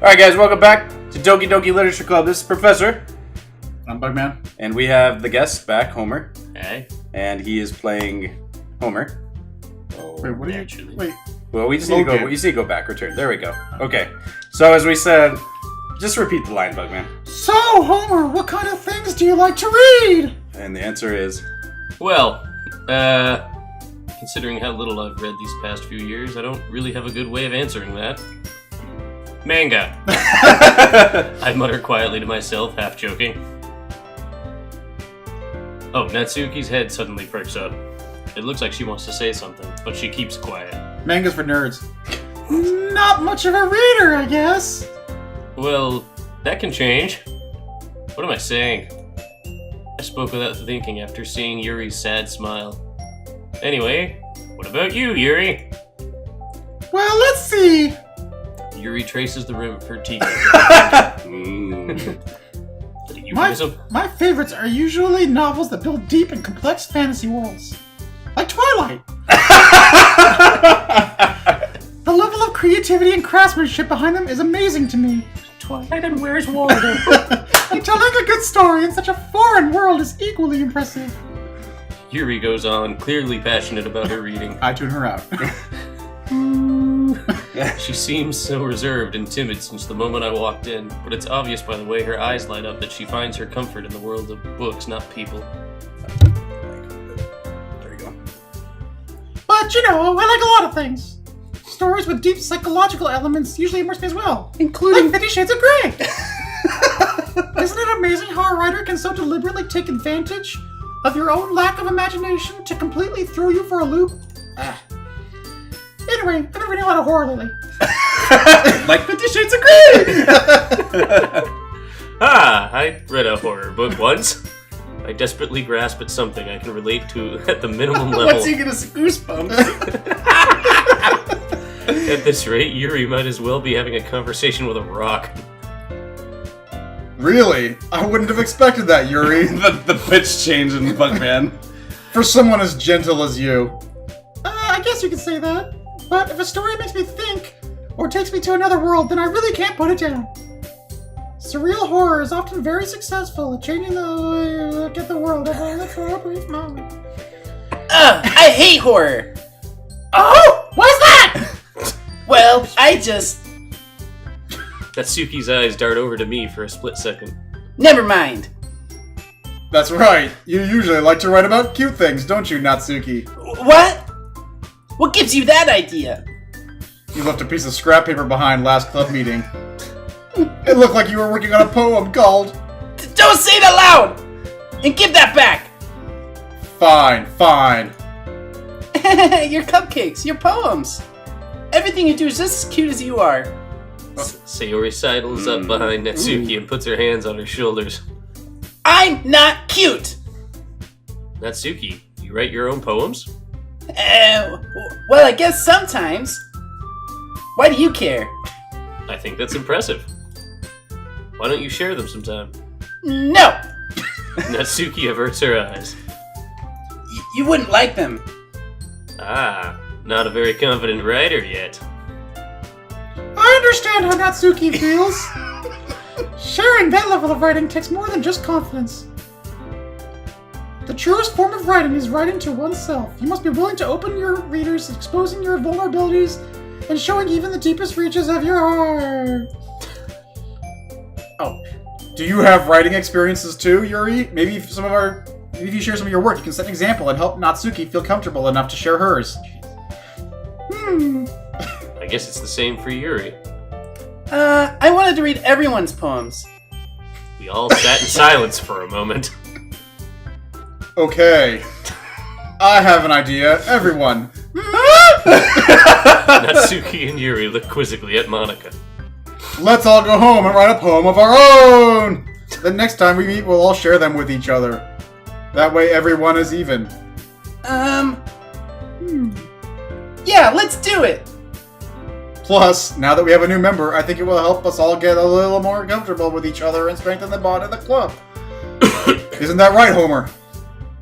Alright guys, welcome back to Doki Doki Literature Club. This is Professor. I'm Bugman. And we have the guest back, Homer. Hey. And he is playing Homer. Oh, wait, what are you... Wait. Well, we just need to go... You see, go back, return. There we go. Okay. So, as we said, just repeat the line, Bugman. So, Homer, what kind of things do you like to read? And the answer is... Well, considering how little I've read these past few years, I don't really have a good way of answering that. Manga. I mutter quietly to myself, half joking. Oh, Natsuki's head suddenly perks up. It looks like she wants to say something, but she keeps quiet. Manga's for nerds. Not much of a reader, I guess. Well, that can change. What am I saying? I spoke without thinking after seeing Yuri's sad smile. Anyway, what about you, Yuri? Well, let's see. Yuri traces the rim of her teacup. My favorites are usually novels that build deep and complex fantasy worlds. Like Twilight. The level of creativity and craftsmanship behind them is amazing to me. Twilight and Where's Waldo? And telling a good story in such a foreign world is equally impressive. Yuri goes on, clearly passionate about her reading. I tune her out. She seems so reserved and timid since the moment I walked in, but it's obvious by the way her eyes light up that she finds her comfort in the world of books, not people. There you go. But, you know, I like a lot of things. Stories with deep psychological elements usually immerse me as well. Including like 50 Shades of Grey! Isn't it amazing how a writer can so deliberately take advantage of your own lack of imagination to completely throw you for a loop? Anyway, I've been reading a lot of horror lately. Like 50 Shades of Grey! I read a horror book once. I desperately grasp at something I can relate to at the minimum level. What's he gonna goosebumps? At this rate, Yuri might as well be having a conversation with a rock. Really? I wouldn't have expected that, Yuri. the pitch change in Bugman. For someone as gentle as you. I guess you could say that. But if a story makes me think, or takes me to another world, then I really can't put it down. Surreal horror is often very successful at changing the way you look at the world for a brief moment. I hate horror! Oh! Why's that? Well, I just... Natsuki's eyes dart over to me for a split second. Never mind. That's right. You usually like to write about cute things, don't you, Natsuki? What? What gives you that idea? You left a piece of scrap paper behind last club meeting. It looked like you were working on a poem called... Don't say it aloud! And give that back! Fine. Your cupcakes, your poems. Everything you do is just as cute as you are. Sayori sidles up behind Natsuki and puts her hands on her shoulders. I'm not cute! Natsuki, you write your own poems? Well, I guess sometimes. Why do you care? I think that's impressive. Why don't you share them sometime? No! Natsuki averts her eyes. You wouldn't like them. Not a very confident writer yet. I understand how Natsuki feels. Sharing that level of writing takes more than just confidence. The truest form of writing is writing to oneself. You must be willing to open your readers, exposing your vulnerabilities, and showing even the deepest reaches of your heart. Oh, do you have writing experiences too, Yuri? Maybe if you share some of your work, you can set an example and help Natsuki feel comfortable enough to share hers. I guess it's the same for Yuri. I wanted to read everyone's poems. We all sat in silence for a moment. Okay. I have an idea. Everyone. Natsuki and Yuri look quizzically at Monica. Let's all go home and write a poem of our own! The next time we meet, we'll all share them with each other. That way everyone is even. Yeah, let's do it! Plus, now that we have a new member, I think it will help us all get a little more comfortable with each other and strengthen the bond of the club. Isn't that right, Homer?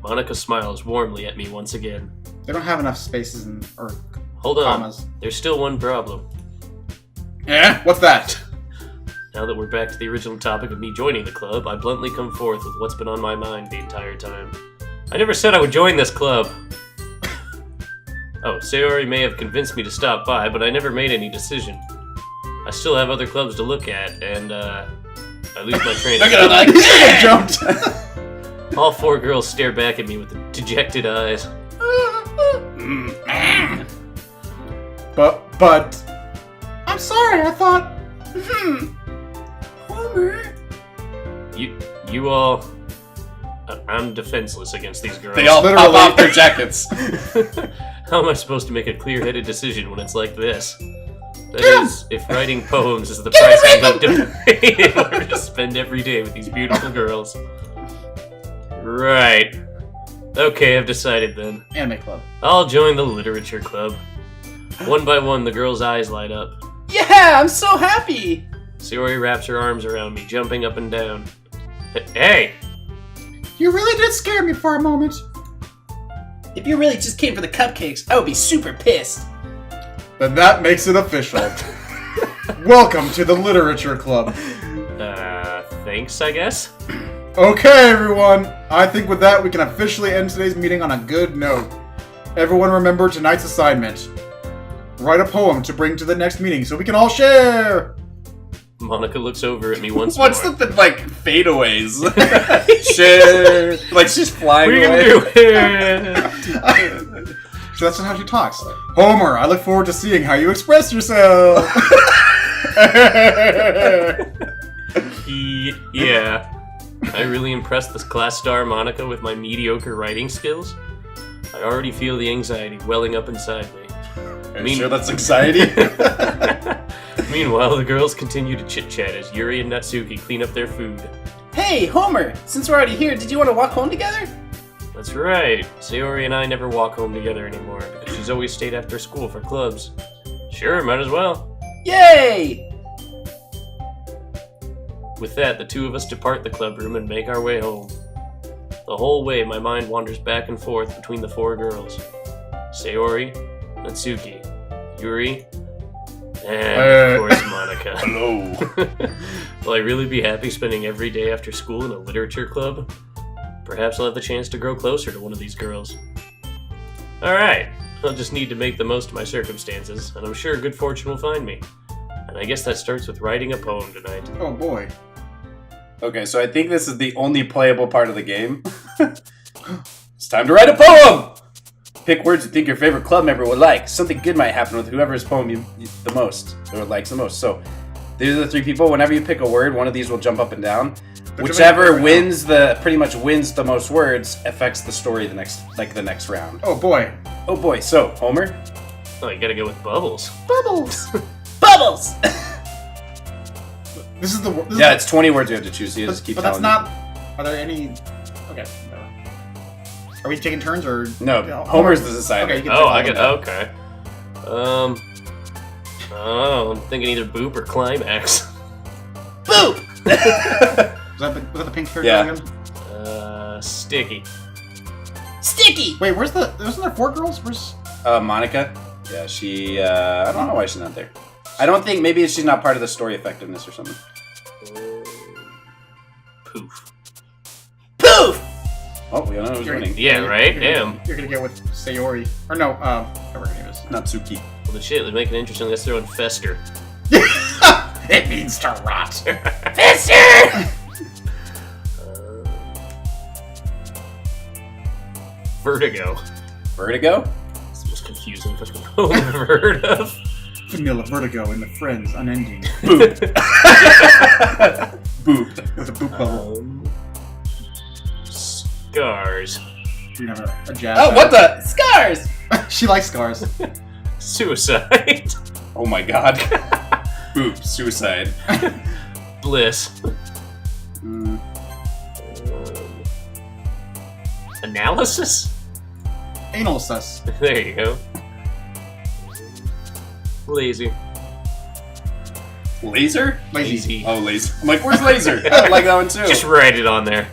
Monica smiles warmly at me once again. They don't have enough spaces or Hold on. commas. There's still one problem. Yeah? What's that? Now that we're back to the original topic of me joining the club, I bluntly come forth with what's been on my mind the entire time. I never said I would join this club. Oh, Sayori may have convinced me to stop by, but I never made any decision. I still have other clubs to look at, and, I lose my train of thought. Look at jumped. All 4 girls stare back at me with dejected eyes. But... I'm sorry, I thought... Homer. You all... I'm defenseless against these girls. They all pop off their jackets. How am I supposed to make a clear-headed decision when it's like this? That is, if writing poems is the price I'm going to pay in order to spend every day with these beautiful girls. Right. Okay, I've decided then. Anime club. I'll join the literature club. One by one, the girls' eyes light up. Yeah, I'm so happy. Sayori wraps her arms around me, jumping up and down. Hey! You really did scare me for a moment. If you really just came for the cupcakes, I would be super pissed. Then that makes it official. Welcome to the literature club. Thanks, I guess? Okay, everyone. I think with that, we can officially end today's meeting on a good note. Everyone remember tonight's assignment. Write a poem to bring to the next meeting so we can all share. Monica looks over at me once What's more. the fadeaways? Share. Like she's flying We away. can do it! So that's not how she talks. Homer, I look forward to seeing how you express yourself. Yeah. I really impressed this class star Monica with my mediocre writing skills. I already feel the anxiety welling up inside me. Are you sure that's anxiety? Meanwhile, the girls continue to chit-chat as Yuri and Natsuki clean up their food. Hey, Homer, since we're already here, did you want to walk home together? That's right. Sayori and I never walk home together anymore because she's always stayed after school for clubs. Sure, might as well. Yay! With that, the two of us depart the club room and make our way home. The whole way, my mind wanders back and forth between the 4 girls. Sayori, Natsuki, Yuri, and, of course, Monica. Hello. Will I really be happy spending every day after school in a literature club? Perhaps I'll have the chance to grow closer to one of these girls. Alright, I'll just need to make the most of my circumstances, and I'm sure good fortune will find me. And I guess that starts with writing a poem tonight. Oh boy. Okay, so I think this is the only playable part of the game. It's time to write a poem! Pick words you think your favorite club member would like. Something good might happen with whoever's poem you the most, or likes the most. So, these are the 3 people. Whenever you pick a word, one of these will jump up and down. Whichever wins pretty much wins the most words affects the story the next round. Oh boy. Oh boy, so, Homer? Oh, you gotta go with Bubbles. Bubbles! Bubbles! This is the Yeah, it's 20 words you have to choose, so you just keep But that's telling not... Are there any... Okay. Are we taking turns, or... No, Yeah, Homer's the decider. Okay, you can Oh, pick I one. get okay. Oh, I'm thinking either Boop or Climax. Boop! Was that the pink character Yeah. again? Sticky. Sticky! Wait, where's the... Wasn't there 4 girls? Where's... Monica? Yeah, she, I don't know why she's not there. I don't think, maybe she's not part of the story effectiveness or something. Poof. Poof! Oh, we don't know who's winning. Yeah, right? Damn. You're gonna get with Sayori. Or no, whatever her name is. Natsuki. Well, the shit, let's make it interesting. Let's throw in Fester. It means to rot. Fester! Vertigo. Vertigo? It's the most confusing fucking poem I've ever heard of. Vanilla Vertigo and the Friends Unending. Boop. Boop. With a boop bubble. Scars. You know, a jazz. Oh, what the? Scars! She likes scars. Suicide. Oh my god. Boop. Suicide. Bliss. Analysis? Anal sus. There you go. Lazy. Laser? Lazy. Oh, laser. I'm like, where's laser? I like that one too. Just write it on there.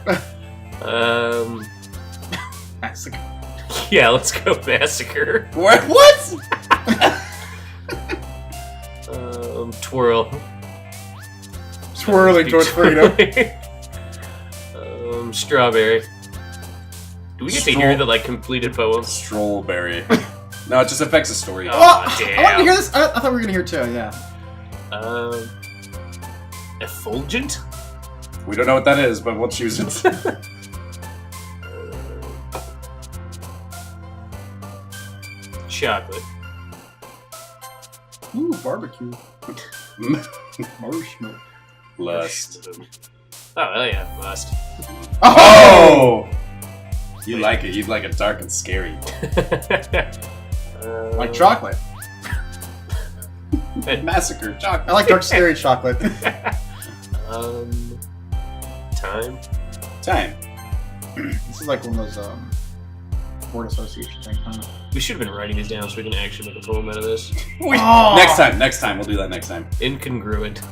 Massacre. Yeah, let's go Massacre. What? Twirl. Twirling towards freedom. Strawberry. Do we get to hear the like completed poem? Strollberry. No, it just affects the story. Oh, I damn. wanted to hear this. I thought we were gonna hear it too. Yeah. Effulgent? We don't know what that is, but we'll choose it. Chocolate. Ooh, barbecue. Marshmallow. Lust. Oh, hell yeah, must. Oh! You like it. You like it dark and scary. Like chocolate. Massacre. Chocolate. I like dark, scary chocolate. Time. Time. This is like one of those word association things, huh? We should have been writing these down so we can actually make a poem out of this. Oh! Next time. We'll do that next time. Incongruent.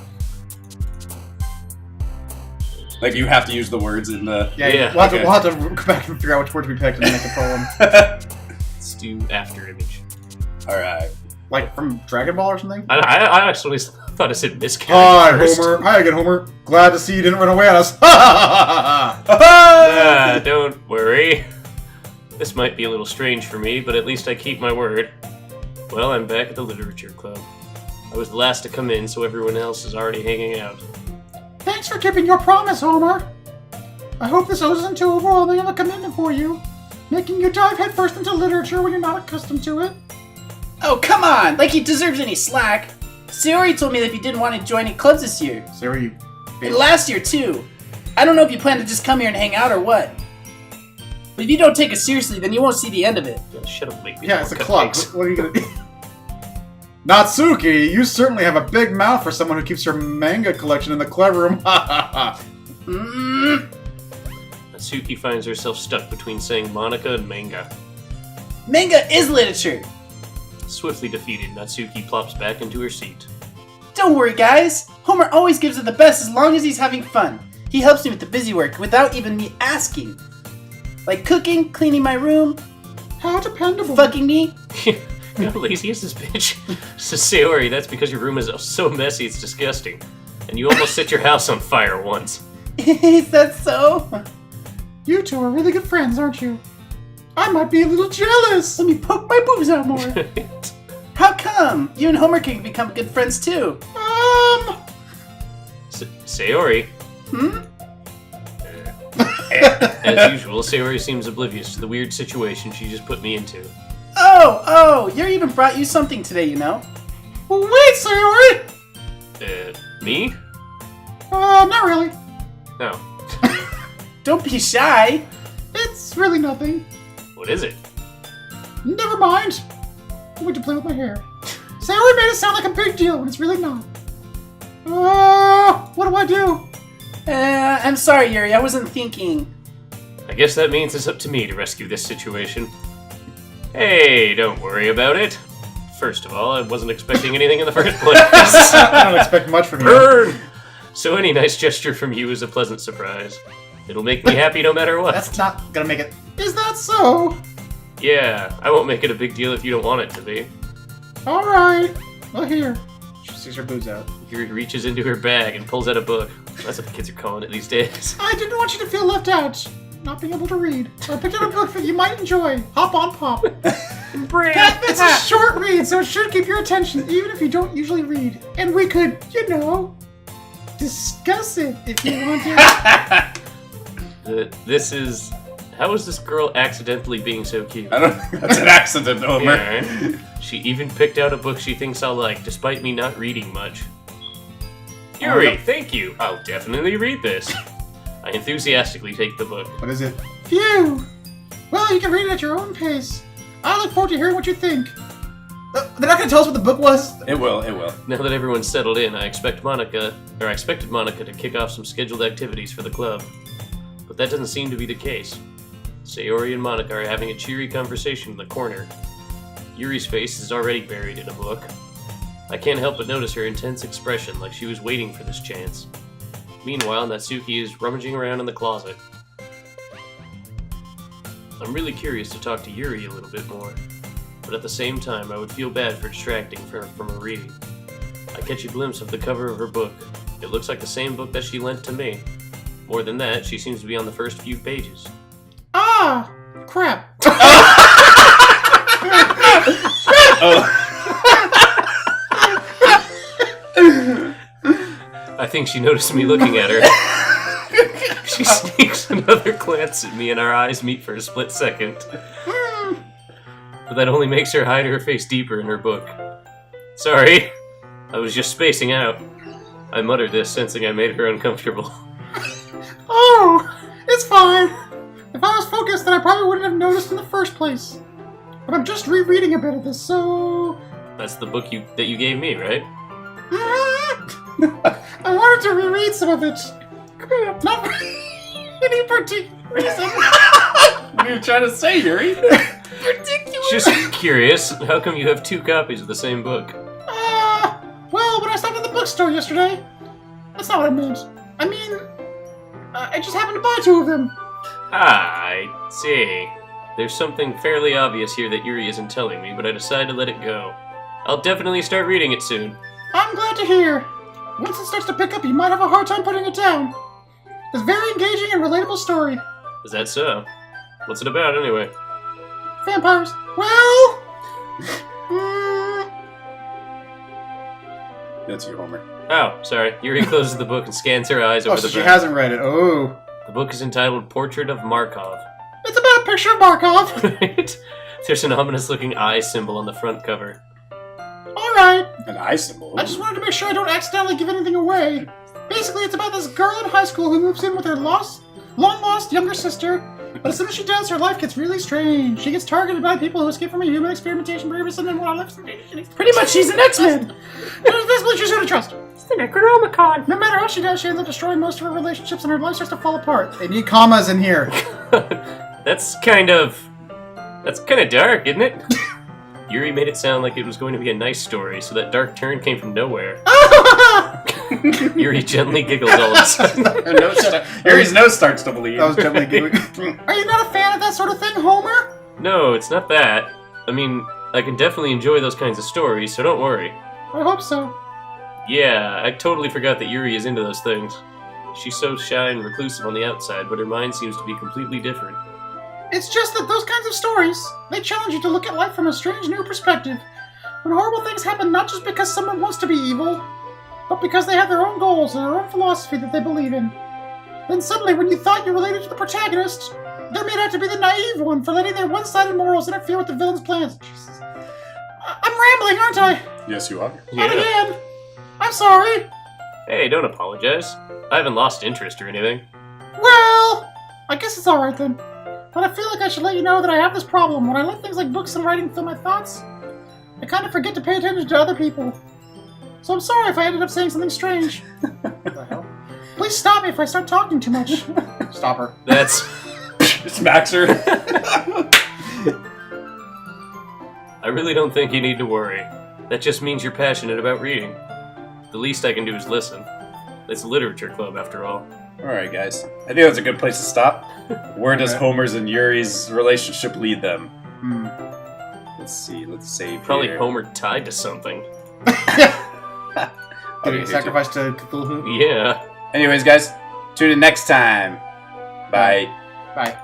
Like, you have to use the words in the... Yeah. We'll have to go back and figure out which words we picked and make a poem. Let's do after image. Alright. Like from Dragon Ball or something? I actually thought it said miscarriage. Hi, first. Homer. Hi again, Homer. Glad to see you didn't run away on us. Don't worry. This might be a little strange for me, but at least I keep my word. Well, I'm back at the Literature Club. I was the last to come in, so everyone else is already hanging out. Thanks for keeping your promise, Homer. I hope this isn't too overwhelming of a commitment for you, making you dive headfirst into literature when you're not accustomed to it. Oh, come on! Like he deserves any slack. Sayori told me that if you didn't want to join any clubs this year. Sarah, you And bitch. last year, too. I don't know if you plan to just come here and hang out or what. But if you don't take it seriously, then you won't see the end of it. Yeah, shut up, late. Yeah, it's a club. What are you gonna do? Natsuki, you certainly have a big mouth for someone who keeps her manga collection in the club room. Natsuki finds herself stuck between saying Monica and manga. Manga is literature! Swiftly defeated, Natsuki plops back into her seat. Don't worry, guys. Homer always gives it the best as long as he's having fun. He helps me with the busy work without even me asking. Like cooking, cleaning my room, How dependable. fucking me. How lazy is this bitch? So Sayori, that's because your room is so messy it's disgusting. And you almost set your house on fire once. Is that so? You two are really good friends, aren't you? I might be a little jealous. Let me poke my boobs out more. How come? You and Homer can become good friends too. Sayori. As usual, Sayori seems oblivious to the weird situation she just put me into. Oh, Yuri even brought you something today, you know? Wait, Sayori! Me? Not really. No. Don't be shy. It's really nothing. What is it? Never mind. I'm going to play with my hair. Sayori made it sound like a big deal when it's really not. What do I do? I'm sorry, Yuri. I wasn't thinking. I guess that means it's up to me to rescue this situation. Hey, don't worry about it. First of all, I wasn't expecting anything in the first place. I don't expect much from you. Burn! So any nice gesture from you is a pleasant surprise. It'll make me happy no matter what. That's not gonna make it. Is that so? Yeah, I won't make it a big deal if you don't want it to be. Alright. Well, here. She sticks her boobs out. Yuri reaches into her bag and pulls out a book. That's what the kids are calling it these days. I didn't want you to feel left out. Not being able to read. So I picked out a book that you might enjoy. Hop on Pop. It's a short read, so it should keep your attention, even if you don't usually read. And we could, discuss it if you want to. This is... How is this girl accidentally being so cute? I don't think that's an accident, Homer. Yeah, right? She even picked out a book she thinks I'll like, despite me not reading much. Yuri, thank you. I'll definitely read this. I enthusiastically take the book. What is it? Phew. Well, you can read it at your own pace. I look forward to hearing what you think. They're not gonna tell us what the book was? It will. Now that everyone's settled in, I expected Monica to kick off some scheduled activities for the club. But that doesn't seem to be the case. Sayori and Monica are having a cheery conversation in the corner. Yuri's face is already buried in a book. I can't help but notice her intense expression, like she was waiting for this chance. Meanwhile, Natsuki is rummaging around in the closet. I'm really curious to talk to Yuri a little bit more, but at the same time I would feel bad for distracting her from her reading. I catch a glimpse of the cover of her book, It looks like the same book that she lent to me. More than that, she seems to be on the first few pages. Ah! Crap. I think she noticed me looking at her. She sneaks another glance at me and our eyes meet for a split second. But that only makes her hide her face deeper in her book. Sorry, I was just spacing out. I muttered this, sensing I made her uncomfortable. Oh, it's fine. If I was focused, then I probably wouldn't have noticed in the first place. But I'm just rereading a bit of this, so... That's the book that you gave me, right? I wanted to reread some of it. Not for any particular reason. What are you trying to say, Yuri? Just curious, how come you have 2 copies of the same book? Well, when I stopped at the bookstore yesterday, that's not what I meant. I mean, I just happened to buy 2 of them. I see. There's something fairly obvious here that Yuri isn't telling me, but I decided to let it go. I'll definitely start reading it soon. I'm glad to hear. Once it starts to pick up, you might have a hard time putting it down. It's a very engaging and relatable story. Is that so? What's it about, anyway? Vampires. Well... That's you, Homer. Oh, sorry. Yuri closes the book and scans her eyes over Oh, so the she back. hasn't read it. Oh. The book is entitled Portrait of Markov. It's about a picture of Markov. Right? There's an ominous-looking eye symbol on the front cover. Alright. An eye symbol. I just wanted to make sure I don't accidentally give anything away. Basically, it's about this girl in high school who moves in with her long-lost younger sister, but as soon as she does, her life gets really strange. She gets targeted by people who escape from a human experimentation premise and then wildlife. Pretty much, she's an X-Men. There's this one she's gonna trust. It's the Necronomicon. No matter how she does, she ends up destroying most of her relationships and her life starts to fall apart. They need commas in here. That's kind of dark, isn't it? Yuri made it sound like it was going to be a nice story, so that dark turn came from nowhere. Yuri gently giggled all of a sudden. Yuri's nose starts to bleed. That was gently giggling. Are you not a fan of that sort of thing, Homer? No, it's not that. I mean, I can definitely enjoy those kinds of stories, so don't worry. I hope so. Yeah, I totally forgot that Yuri is into those things. She's so shy and reclusive on the outside, but her mind seems to be completely different. It's just that those kinds of stories, they challenge you to look at life from a strange new perspective. When horrible things happen not just because someone wants to be evil, but because they have their own goals and their own philosophy that they believe in. Then suddenly, when you thought you related to the protagonist, they're made out to be the naive one for letting their one-sided morals interfere with the villain's plans. Jesus. I'm rambling, aren't I? Yes, you are. Not again. I'm sorry. Hey, don't apologize. I haven't lost interest or anything. Well, I guess it's alright then. But I feel like I should let you know that I have this problem. When I let things like books and writing fill my thoughts, I kind of forget to pay attention to other people. So I'm sorry if I ended up saying something strange. What the hell? Please stop me if I start talking too much. Stop her. That's... Smacks her. I really don't think you need to worry. That just means you're passionate about reading. The least I can do is listen. It's a literature club, after all. Alright, guys. I think that's a good place to stop. Where does Okay. Homer's and Yuri's relationship lead them? Hmm. Let's see. Let's save Probably here. Homer tied to something. Did Okay, he sacrifice to Cthulhu? Yeah. Anyways, guys, tune in next time. Bye. Bye.